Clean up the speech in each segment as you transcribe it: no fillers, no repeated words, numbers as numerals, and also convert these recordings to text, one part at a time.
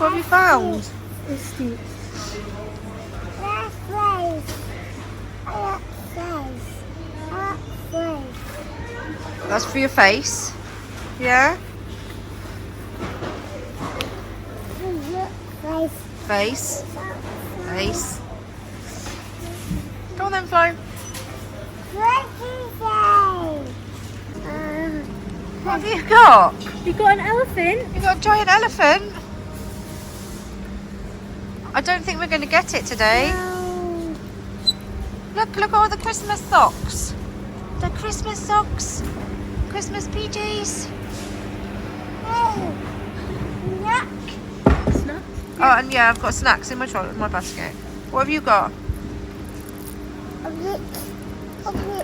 What have you found? That's for your face. Yeah? Face. Face. Go on then, Flo. What have you got? You got an elephant? You got a giant elephant? I don't think we're going to get it today. No. Look at all the Christmas socks. The Christmas socks. Christmas PJs. Snacks? Oh, and yeah, I've got snacks in my basket. What have you got?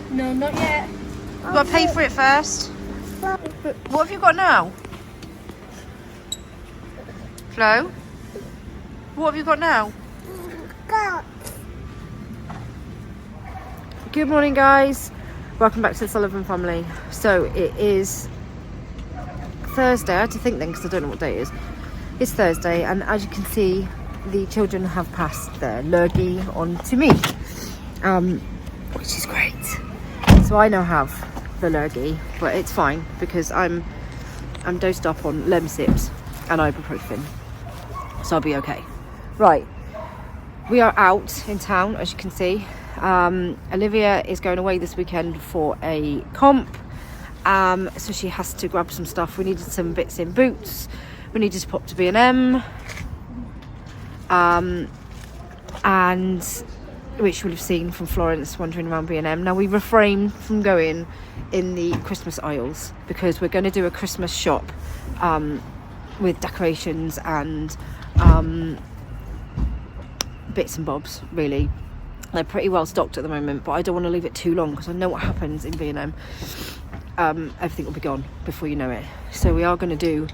No, not yet. You've got to pay for it first. What have you got now? Flo? What have you got now? Good morning, guys. Welcome back to the Sullivan family. So it is Thursday. I had to think then because I don't know what day it is. It's Thursday, and as you can see, the children have passed their 𝚫𝙼 on to me, which is great. So I now have the 𝚫𝙼, but it's fine because I'm dosed up on lemsips and ibuprofen, so I'll be okay. Right, we are out in town, as you can see. Olivia is going away this weekend for a comp, so she has to grab some stuff. We needed some bits in Boots. We needed to pop to B&M, and which you'll have seen from Florence wandering around B&M. Now we refrained from going in the Christmas aisles because we're going to do a Christmas shop with decorations and bits and bobs, really. They're pretty well stocked at the moment, but I don't want to leave it too long because I know what happens in B&M. Everything will be gone before you know it. So we are going to do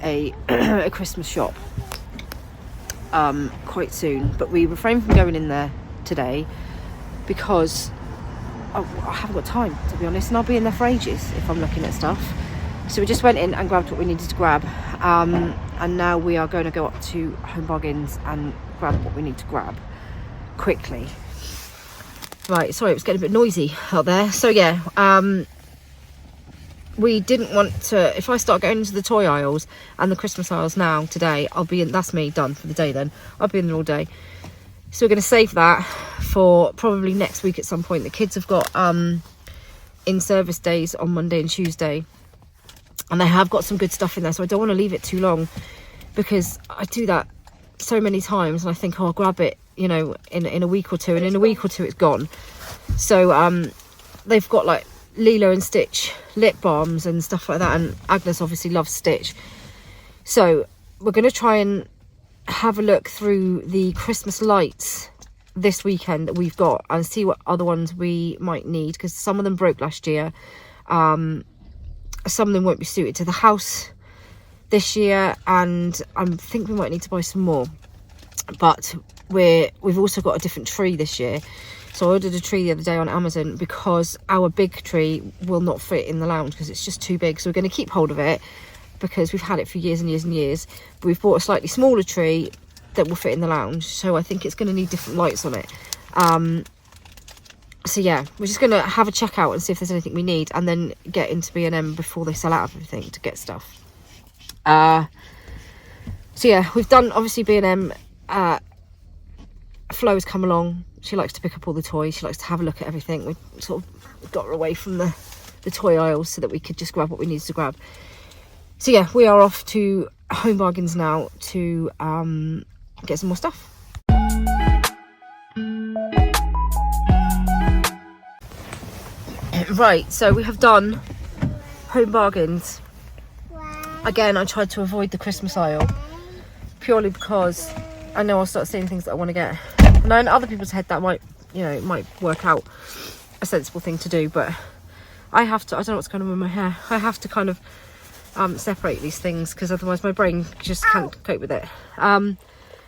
a Christmas shop quite soon, but we refrain from going in there today because I haven't got time, to be honest, and I'll be in there for ages if I'm looking at stuff. So we just went in and grabbed what we needed to grab, and now we are going to go up to Home Bargains and grab what we need to grab quickly. Right, sorry, it was getting a bit noisy out there. So yeah, we didn't want to, if I start going into the toy aisles and the Christmas aisles now today, I'll be in, that's me done for the day then. I'll be in there all day. So we're going to save that for probably next week at some point. The kids have got in-service days on Monday and Tuesday, and they have got some good stuff in there, so I don't want to leave it too long because I do that so many times and I think, oh, I'll grab it, you know, in a week or two, and in a week or two it's gone. So they've got like Lilo and Stitch lip balms and stuff like that, and Agnes obviously loves Stitch, so we're going to try and have a look through the Christmas lights this weekend that we've got and see what other ones we might need, because some of them broke last year. Some of them won't be suited to the house this year, and I think we might need to buy some more. But we've also got a different tree this year. So I ordered a tree the other day on Amazon because our big tree will not fit in the lounge because it's just too big. So we're going to keep hold of it because we've had it for years and years and years. But we've bought a slightly smaller tree that will fit in the lounge. So I think it's going to need different lights on it. So yeah, we're just going to have a check out and see if there's anything we need, and then get into B&M before they sell out of everything to get stuff. So yeah, we've done obviously B&M. Flo has come along. She likes to pick up all the toys. She likes to have a look at everything. We sort of got her away from the toy aisles so that we could just grab what we needed to grab. So yeah, we are off to Home Bargains now to get some more stuff. Right, so we have done Home Bargains. Again, I tried to avoid the Christmas aisle purely because I know I'll start seeing things that I want to get. And in other people's head that might, you know, it might work out a sensible thing to do, but I have to, I don't know what's going on with my hair. I have to kind of separate these things because otherwise my brain just can't cope with it. And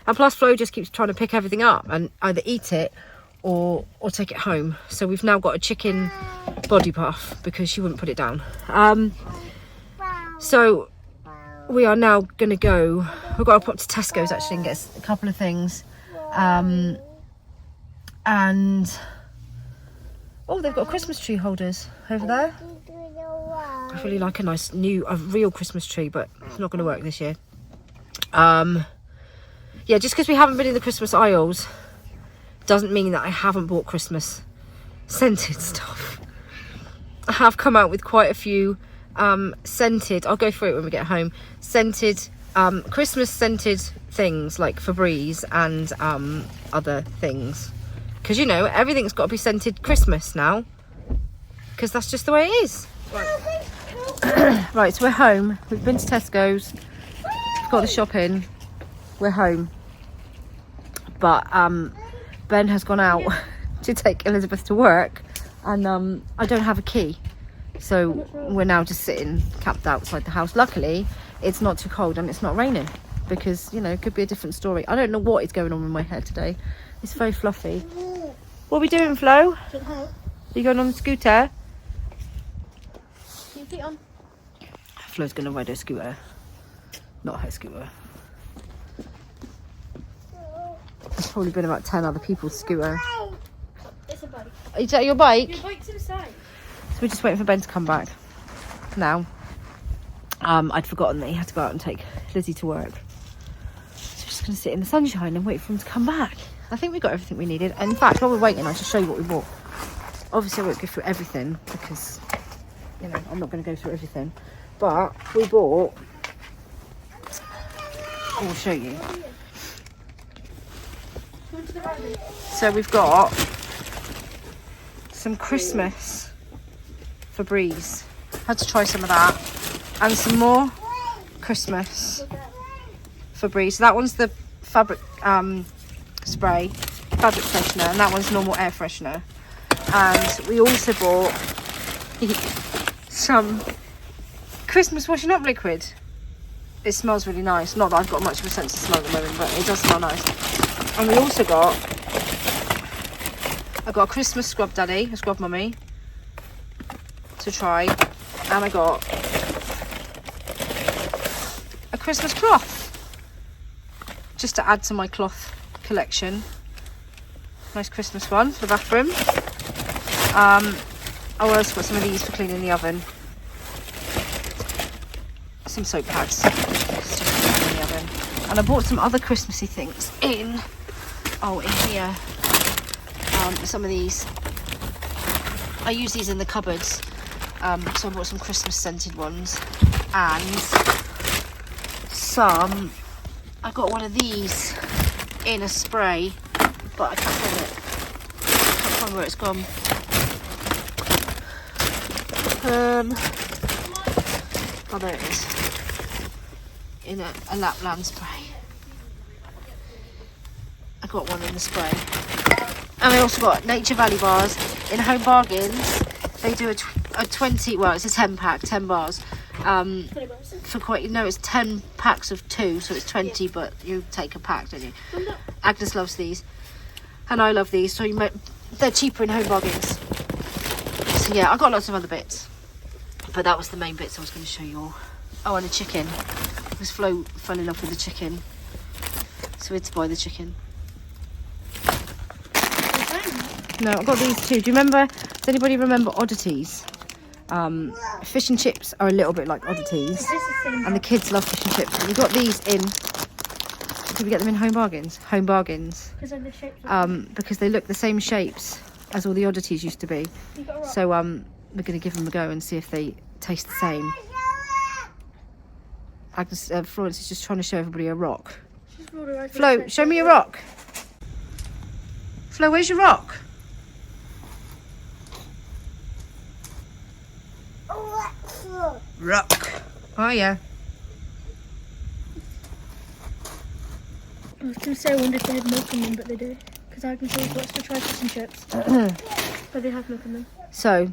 plus Flo just keeps trying to pick everything up and either eat it or take it home. So we've now got a chicken body puff because she wouldn't put it down. So we are now going to go, we've got to pop to Tesco's actually and get a couple of things. And oh, they've got Christmas tree holders over there. I really like a real Christmas tree, but it's not going to work this year. Yeah, just because we haven't been in the Christmas aisles doesn't mean that I haven't bought Christmas scented stuff. I have come out with quite a few scented, I'll go through it when we get home, scented, Christmas scented things like Febreze and other things. Because, you know, everything's got to be scented Christmas now. Because that's just the way it is. Right. Right, so we're home. We've been to Tesco's. We've got the shopping. We're home. But Ben has gone out to take Elizabeth to work. And I don't have a key. So we're now just sitting camped outside the house. Luckily, it's not too cold and it's not raining. Because, you know, it could be a different story. I don't know what is going on in my head today. It's very fluffy. What are we doing, Flo? Are you going on the scooter? Keep your feet on. Flo's going to ride her scooter. Not her scooter. There's probably been about 10 other people's scooter. It's a bike. Is that your bike? Your bike's inside. So we're just waiting for Ben to come back. Now. I'd forgotten that he had to go out and take Lizzie to work. So we're just going to sit in the sunshine and wait for him to come back. I think we got everything we needed. And in fact, while we're waiting, I should show you what we bought. Obviously, I won't go through everything because, you know, I'm not going to go through everything. But we bought... I'll show you. So we've got some Christmas Febreze. Had to try some of that. And some more Christmas Febreze. So that one's the fabric spray, fabric freshener, and that one's normal air freshener. And we also bought some Christmas washing up liquid. It smells really nice. Not that I've got much of a sense of smell at the moment, but it does smell nice. And we also got, I got a Christmas scrub daddy, a scrub mummy to try, and I got a Christmas cloth just to add to my cloth collection. Nice Christmas one for the bathroom. I also got some of these for cleaning the oven. Some soap pads just to clean the oven. And I bought some other Christmassy things in here. Some of these, I use these in the cupboards. So I bought some Christmas scented ones and some, I got one of these in a spray, but I can't find it. I can't find where it's gone. Oh, there it is. In a Lapland spray. I got one in the spray. And I also got Nature Valley bars in Home Bargains. They do a 20, well, it's a 10 pack, 10 bars. For quite, no, it's 10 packs of 2, so it's 20, but you take a pack, don't you? Agnes loves these, and I love these, so they're cheaper in Home Bargains. So yeah, I got lots of other bits, but that was the main bits I was going to show you all. Oh, and the chicken, because Flo fell in love with the chicken, so we had to buy the chicken. No, I got these too. Do you remember, does anybody remember oddities? Fish and chips are a little bit like oddities, and the kids love fish and chips. And we got these in, did we get them in Home Bargains? Home Bargains. Because they look the same shapes as all the oddities used to be. So we're going to give them a go and see if they taste the same. Agnes, Florence is just trying to show everybody a rock. Flo, show me your rock. Flo, where's your rock? Rock. Oh yeah. I was going to say, I wonder if they had milk in them, but they do. Because Agnes always wants to try fish and chips. But they have milk in them. So,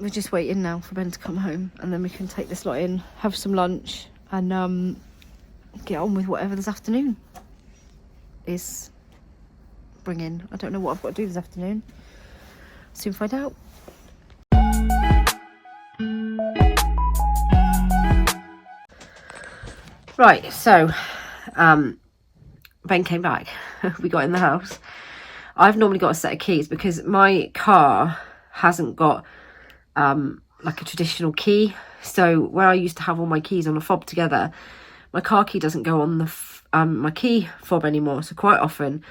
we're just waiting now for Ben to come home. And then we can take this lot in, have some lunch, and get on with whatever this afternoon is bringing. I don't know what I've got to do this afternoon. Soon find out. Right, so Ben came back. We got in the house. I've normally got a set of keys because my car hasn't got like a traditional key. So where I used to have all my keys on a fob together, my car key doesn't go on the my key fob anymore. So quite often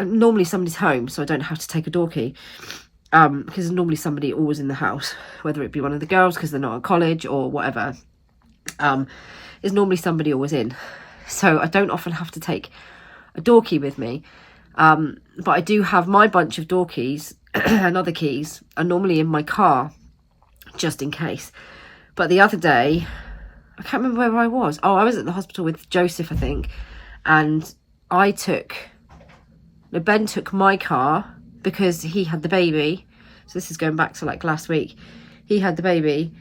normally somebody's home, so I don't have to take a door key, because there's normally somebody always in the house, whether it be one of the girls because they're not at college or whatever. There's normally somebody always in, so I don't often have to take a door key with me. But I do have my bunch of door keys and other keys are normally in my car just in case. But the other day, I can't remember where I was. Oh, I was at the hospital with Joseph, I think, and Ben took my car because he had the baby. So this is going back to like last week. He had the baby.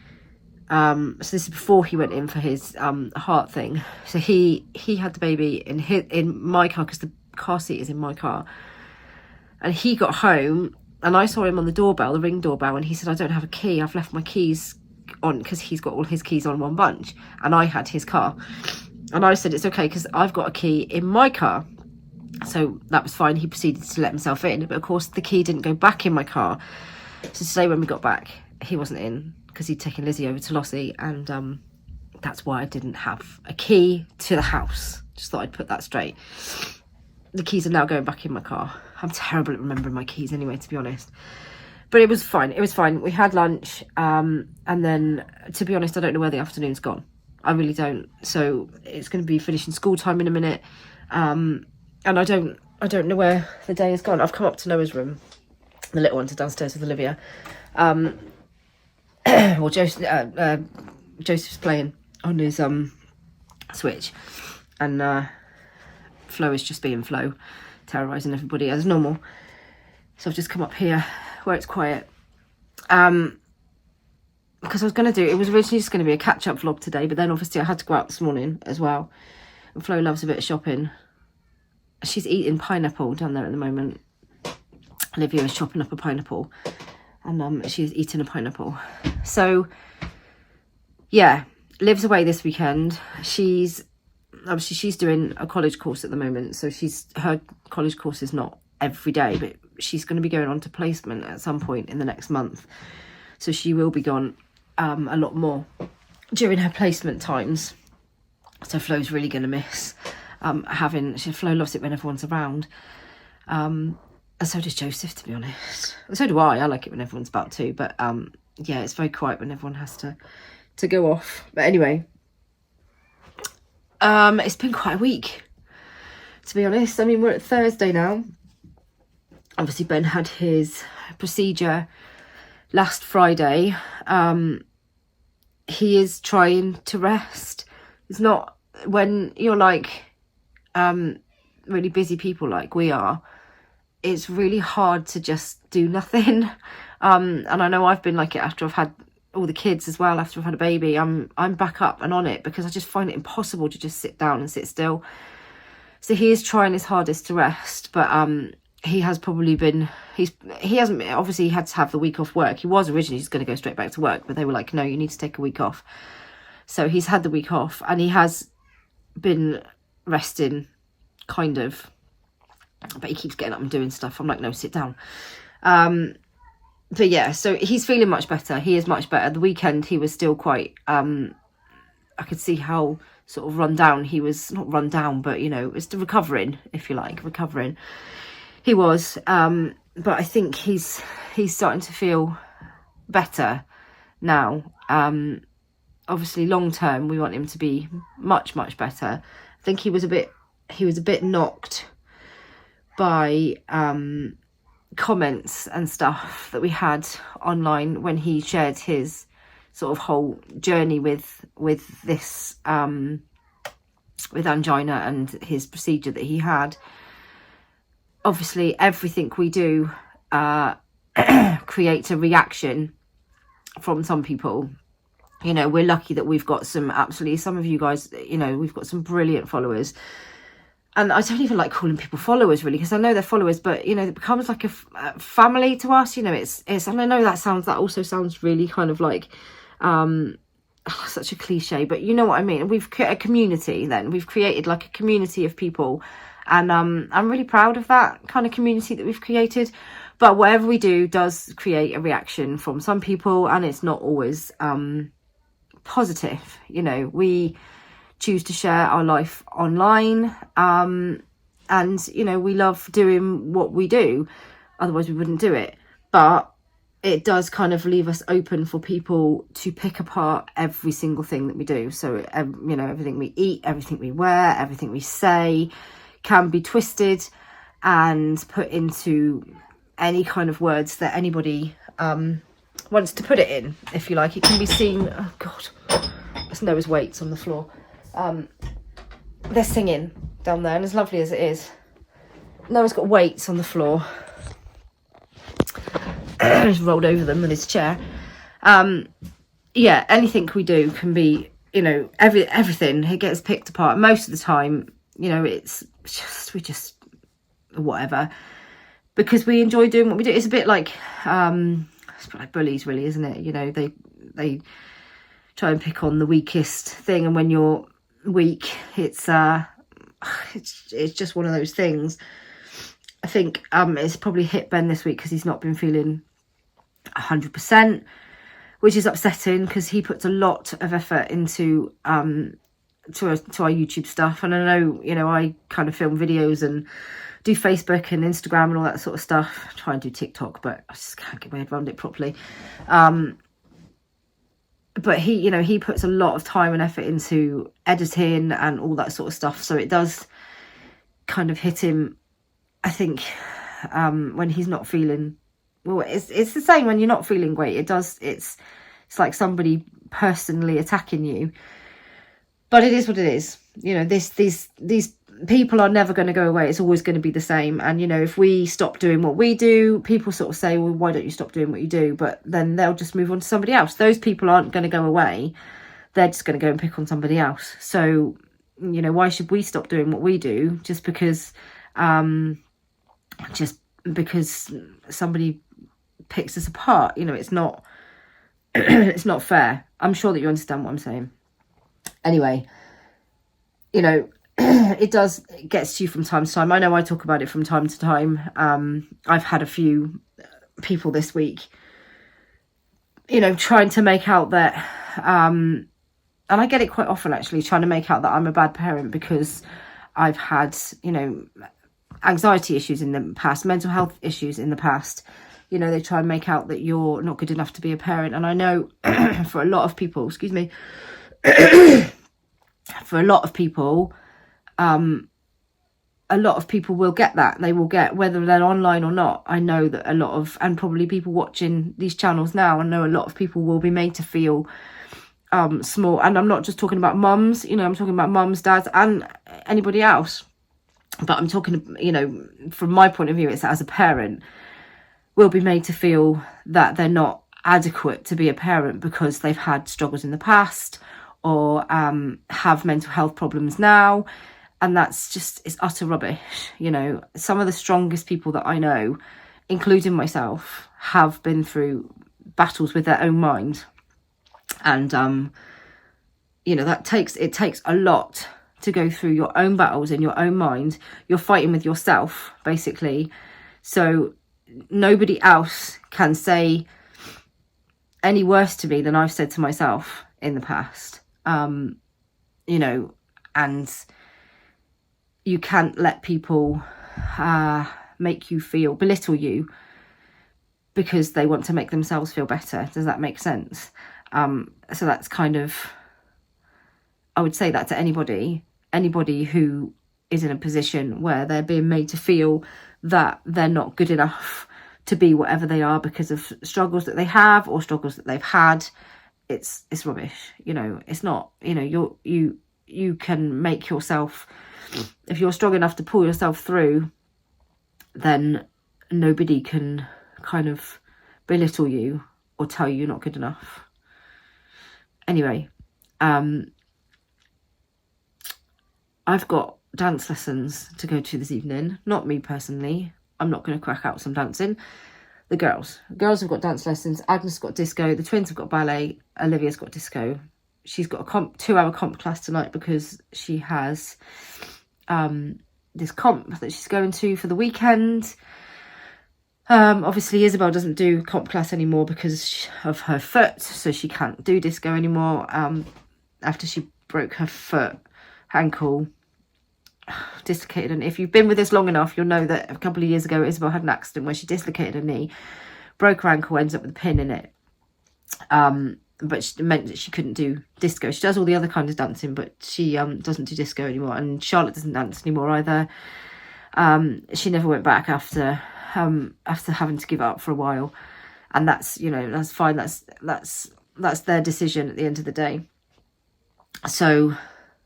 So this is before he went in for his heart thing. So he had the baby in my car because the car seat is in my car. And he got home and I saw him on the ring doorbell, and he said, I don't have a key. I've left my keys on, because he's got all his keys on one bunch, and I had his car. And I said, it's okay because I've got a key in my car. So that was fine. He proceeded to let himself in, but of course the key didn't go back in my car. So today when we got back, he wasn't in because he'd taken Lizzie over to Lossie, and that's why I didn't have a key to the house. Just thought I'd put that straight. The keys are now going back in my car. I'm terrible at remembering my keys anyway, to be honest. But it was fine. It was fine. We had lunch, and then, to be honest, I don't know where the afternoon's gone. I really don't. So it's going to be finishing school time in a minute. And I don't know where the day has gone. I've come up to Noah's room. The little ones are downstairs with Olivia. Well, Joseph's playing on his Switch, and Flo is just being Flo, terrorising everybody as normal. So I've just come up here where it's quiet. Because it was originally just going to be a catch-up vlog today, but then obviously I had to go out this morning as well. And Flo loves a bit of shopping. She's eating pineapple down there at the moment. Olivia is chopping up a pineapple, and she's eating a pineapple. So yeah, Liv's away this weekend. She's doing a college course at the moment, so her college course is not every day, but she's going to be going on to placement at some point in the next month, so she will be gone a lot more during her placement times. So Flo's really going to miss Flo loves it when everyone's around, and so does Joseph, to be honest. So do I like it when everyone's about to, but yeah, it's very quiet when everyone has to go off. But anyway, it's been quite a week, to be honest. I mean, we're at Thursday now. Obviously Ben had his procedure last Friday. He is trying to rest. It's not, when you're like really busy people like we are, it's really hard to just do nothing. And I know I've been like it after I've had all the kids as well. After I've had a baby, I'm back up and on it, because I just find it impossible to just sit down and sit still. So he is trying his hardest to rest, but he has probably been, he hasn't, obviously he had to have the week off work. He was originally just going to go straight back to work, but they were like, no, you need to take a week off. So he's had the week off, and he has been resting, kind of, but he keeps getting up and doing stuff. I'm like, no, sit down. But yeah, so he's feeling much better. He is much better. The weekend he was still quite, I could see how sort of run down he was. Not run down, but you know, it's recovering, if you like, recovering. He was, but I think he's starting to feel better now. Obviously long term we want him to be much better. I think he was a bit knocked by comments and stuff that we had online when he shared his sort of whole journey with this with angina and his procedure that he had. Obviously everything we do creates a reaction from some people. You know, we're lucky that we've got some of you guys, you know, we've got some brilliant followers. And I don't even like calling people followers, really, because I know they're followers, but, you know, it becomes like a family to us. You know, it's, and I know that also sounds really kind of like, I such a cliche, but you know what I mean. We've created a community then. We've created like a community of people. And I'm really proud of that kind of community that we've created. But whatever we do does create a reaction from some people, and it's not always positive. You know, we choose to share our life online, and you know, we love doing what we do, otherwise we wouldn't do it. But it does kind of leave us open for people to pick apart every single thing that we do. So you know, everything we eat, everything we wear, everything we say can be twisted and put into any kind of words that anybody wants to put it in, if you like. It can be seen, oh god, there's Noah's weights on the floor. They're singing down there, and as lovely as it is, Noah's got weights on the floor. He's rolled over them with his chair. Yeah, anything we do can be, you know, everything, it gets picked apart. Most of the time, you know, it's just, we just, whatever, because we enjoy doing what we do. It's a bit like, it's a bit like bullies, really, isn't it? You know, they try and pick on the weakest thing, and when you're weak, it's just one of those things. I think it's probably hit Ben this week because he's not been feeling 100%, which is upsetting because he puts a lot of effort into to our YouTube stuff. And I know, you know, I kind of film videos and do Facebook and Instagram and all that sort of stuff. I try and do TikTok, but I just can't get my head around it properly. But he, you know, he puts a lot of time and effort into editing and all that sort of stuff. So it does kind of hit him, I think, when he's not feeling well. It's the same when you're not feeling great. It's like somebody personally attacking you. But it is what it is. You know, these people are never going to go away. It's always going to be the same. And, you know, if we stop doing what we do, people sort of say, well, why don't you stop doing what you do? But then they'll just move on to somebody else. Those people aren't going to go away. They're just going to go and pick on somebody else. So, you know, why should we stop doing what we do just because somebody picks us apart? You know, it's not it's not fair. I'm sure that you understand what I'm saying. Anyway, you know, it gets to you from time to time. I know I talk about it from time to time. I've had a few people this week, you know, trying to make out that, and I get it quite often actually, trying to make out that I'm a bad parent because I've had, you know, anxiety issues in the past, mental health issues in the past. You know, they try and make out that you're not good enough to be a parent. And I know for a lot of people, excuse me, for a lot of people will get that. They will get, whether they're online or not. I know that a lot of, and probably people watching these channels now, I know a lot of people will be made to feel small. And I'm not just talking about mums, you know, I'm talking about mums, dads, and anybody else. But I'm talking, you know, from my point of view, it's as a parent, will be made to feel that they're not adequate to be a parent because they've had struggles in the past or have mental health problems now. And that's just, it's utter rubbish. You know, some of the strongest people that I know, including myself, have been through battles with their own mind. And, you know, it takes a lot to go through your own battles in your own mind. You're fighting with yourself, basically. So nobody else can say any worse to me than I've said to myself in the past. You know, and you can't let people make you feel, belittle you because they want to make themselves feel better. Does that make sense? So that's kind of, I would say that to anybody who is in a position where they're being made to feel that they're not good enough to be whatever they are because of struggles that they have or struggles that they've had. It's rubbish. You know, it's not, you know, you can make yourself, if you're strong enough to pull yourself through, then nobody can kind of belittle you or tell you you're not good enough. Anyway, I've got dance lessons to go to this evening. Not me personally. I'm not going to crack out some dancing. The girls have got dance lessons. Agnes has got disco. The twins have got ballet. Olivia's got disco. she's got a 2-hour comp class tonight because she has this comp that she's going to for the weekend. Obviously Isabel doesn't do comp class anymore because of her foot, so she can't do disco anymore. After she broke her ankle, dislocated, and if you've been with us long enough, you'll know that a couple of years ago Isabel had an accident where she dislocated her knee, broke her ankle, ends up with a pin in it. But it meant that she couldn't do disco. She does all the other kinds of dancing, but she doesn't do disco anymore, and Charlotte doesn't dance anymore either. She never went back after having to give up for a while, and that's, you know, that's fine. That's their decision at the end of the day. So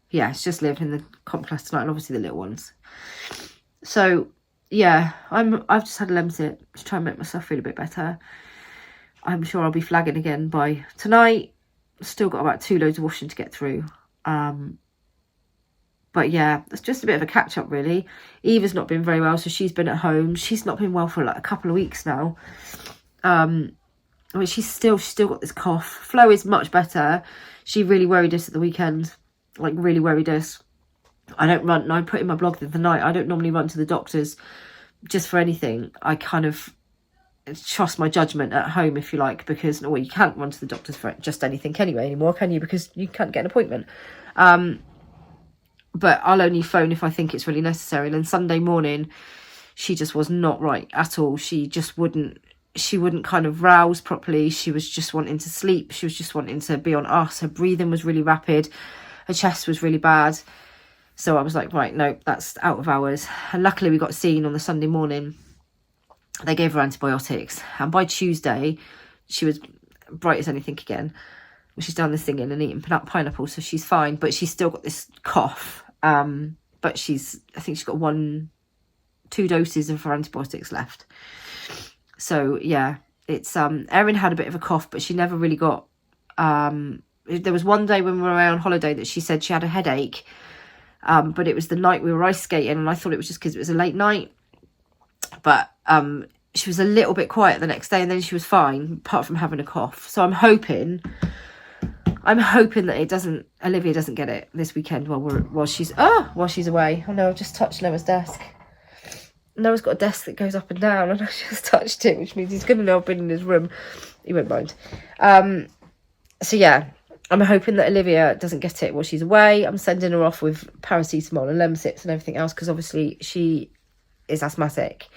yeah, it's just Liv in the comp class tonight, and obviously the little ones. So yeah, I've just had a 𝚲𝚃 to try and make myself feel a bit better. I'm sure I'll be flagging again by tonight. Still got about 2 loads of washing to get through. But yeah, it's just a bit of a catch up really. Eva's not been very well, so she's been at home. She's not been well for like a couple of weeks now. I mean, she's still got this cough. Flo is much better. She really worried us at the weekend, like really worried us. I put in my blog the other night, I don't normally run to the doctors just for anything. I kind of trust my judgment at home, if you like, because you can't run to the doctors for just anything anyway anymore, can you? Because you can't get an appointment. But I'll only phone if I think it's really necessary. And then Sunday morning, she just was not right at all. She wouldn't kind of rouse properly. She was just wanting to sleep. She was just wanting to be on us. Her breathing was really rapid. Her chest was really bad. So I was like, right, no, that's out of hours. And luckily we got seen on the Sunday morning. They gave her antibiotics. And by Tuesday, she was bright as anything again. She's done the singing and eating pineapple, so she's fine. But she's still got this cough. But I think she's got 1-2 doses of her antibiotics left. So yeah, it's Erin had a bit of a cough, but she never really got. There was one day when we were away on holiday that she said she had a headache. But it was the night we were ice skating, and I thought it was just because it was a late night. But she was a little bit quiet the next day, and then she was fine, apart from having a cough. So I'm hoping that Olivia doesn't get it this weekend while she's away. Oh no, I've just touched Noah's desk. Noah's got a desk that goes up and down, and I just touched it, which means he's going to know I've been in his room. He won't mind. So yeah, I'm hoping that Olivia doesn't get it while she's away. I'm sending her off with paracetamol and lemsips and everything else, because obviously she is asthmatic.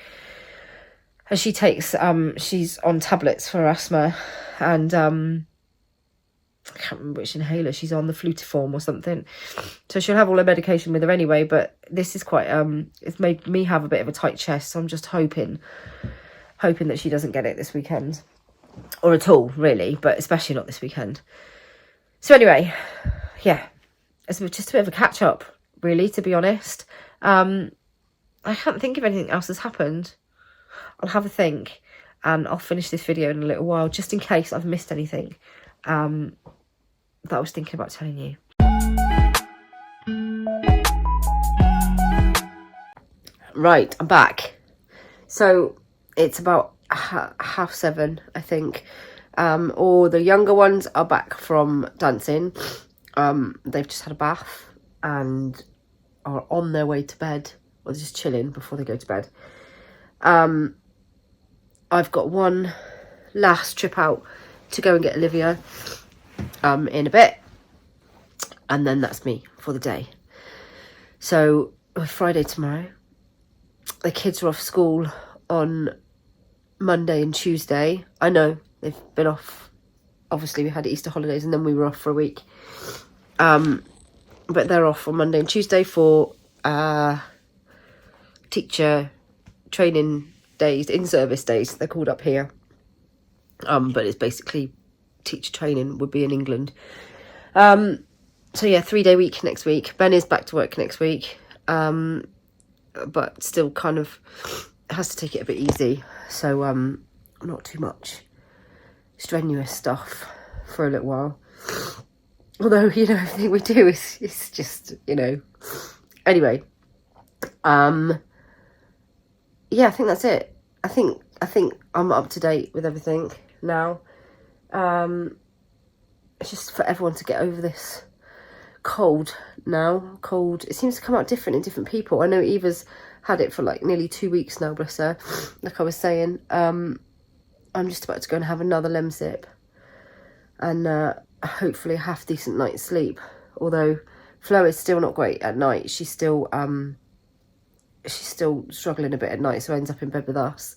And she takes, she's on tablets for asthma, and I can't remember which inhaler she's on, the fluteform or something. So she'll have all her medication with her anyway, but this is quite, it's made me have a bit of a tight chest. So I'm just hoping that she doesn't get it this weekend. Or at all, really, but especially not this weekend. So anyway, yeah, it's just a bit of a catch up, really, to be honest. I can't think of anything else that's happened. I'll have a think, and I'll finish this video in a little while, just in case I've missed anything that I was thinking about telling you. Right, I'm back. So it's about 7:30, I think. All the younger ones are back from dancing. They've just had a bath and are on their way to bed, or they're just chilling before they go to bed. I've got one last trip out to go and get Olivia in a bit, and then that's me for the day. So Friday tomorrow. The kids are off school on Monday and Tuesday. I know they've been off. Obviously we had Easter holidays and then we were off for a week. But they're off on Monday and Tuesday for teacher training days, in-service days, they're called up here. But it's basically teacher training would be in England. So yeah, 3-day week next week. Ben is back to work next week. But still kind of has to take it a bit easy. So not too much strenuous stuff for a little while. Although, you know, everything we do is just, you know. Anyway. Yeah, I think that's it. I think I'm up to date with everything now. it's just for everyone to get over this cold now. Cold, it seems to come out different in different people. I know Eva's had it for like nearly 2 weeks now, bless her. Like I was saying, I'm just about to go and have another 𝚲𝚃 and hopefully a half decent night's sleep. Although Flo is still not great at night. She's still struggling a bit at night, so ends up in bed with us.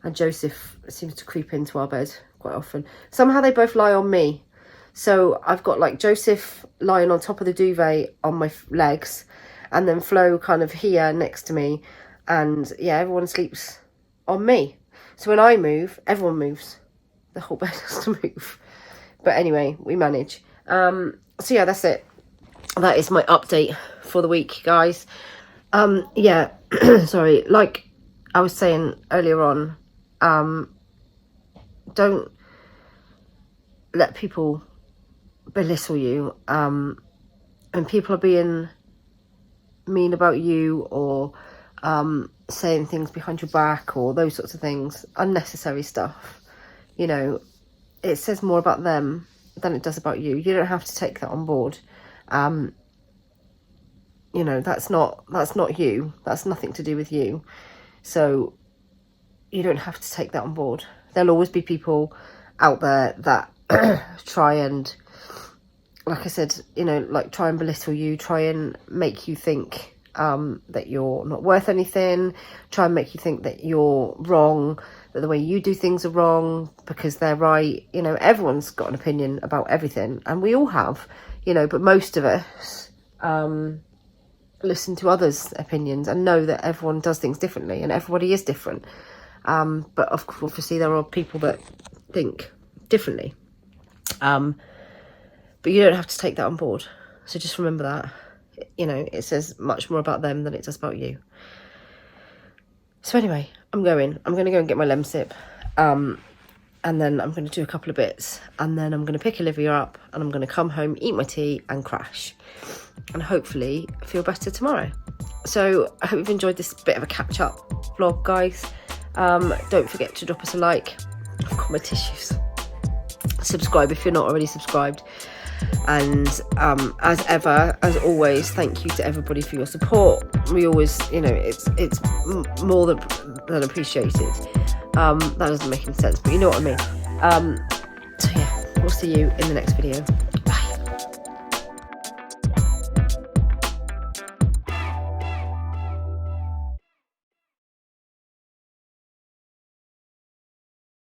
And Joseph seems to creep into our bed quite often. Somehow they both lie on me. So I've got like Joseph lying on top of the duvet on my legs, and then Flo kind of here next to me. And yeah, everyone sleeps on me. So when I move, everyone moves. The whole bed has to move. But anyway, we manage. So yeah, that's it. That is my update for the week, guys. Yeah, sorry, like I was saying earlier on, don't let people belittle you, and people are being mean about you, or saying things behind your back, or those sorts of things, unnecessary stuff. You know, it says more about them than it does about you. You don't have to take that on board. You know, that's not you. That's nothing to do with you. So you don't have to take that on board. There'll always be people out there that try and, like I said, you know, like try and belittle you, try and make you think that you're not worth anything, try and make you think that you're wrong, that the way you do things are wrong because they're right. You know, everyone's got an opinion about everything, and we all have, you know, but most of us listen to others' opinions and know that everyone does things differently and everybody is different. But obviously there are people that think differently. But you don't have to take that on board. So just remember that. You know, it says much more about them than it does about you. So anyway, I'm going to go and get my 𝚲𝚃. And then I'm going to do a couple of bits. And then I'm going to pick Olivia up and I'm going to come home, eat my tea and crash. And hopefully feel better tomorrow. So I hope you've enjoyed this bit of a catch-up vlog, guys. Don't forget to drop us a like. I've got my tissues. Subscribe if you're not already subscribed. And as ever, as always, thank you to everybody for your support. We always, you know, it's more than appreciated. That doesn't make any sense, but you know what I mean. So yeah, we'll see you in the next video.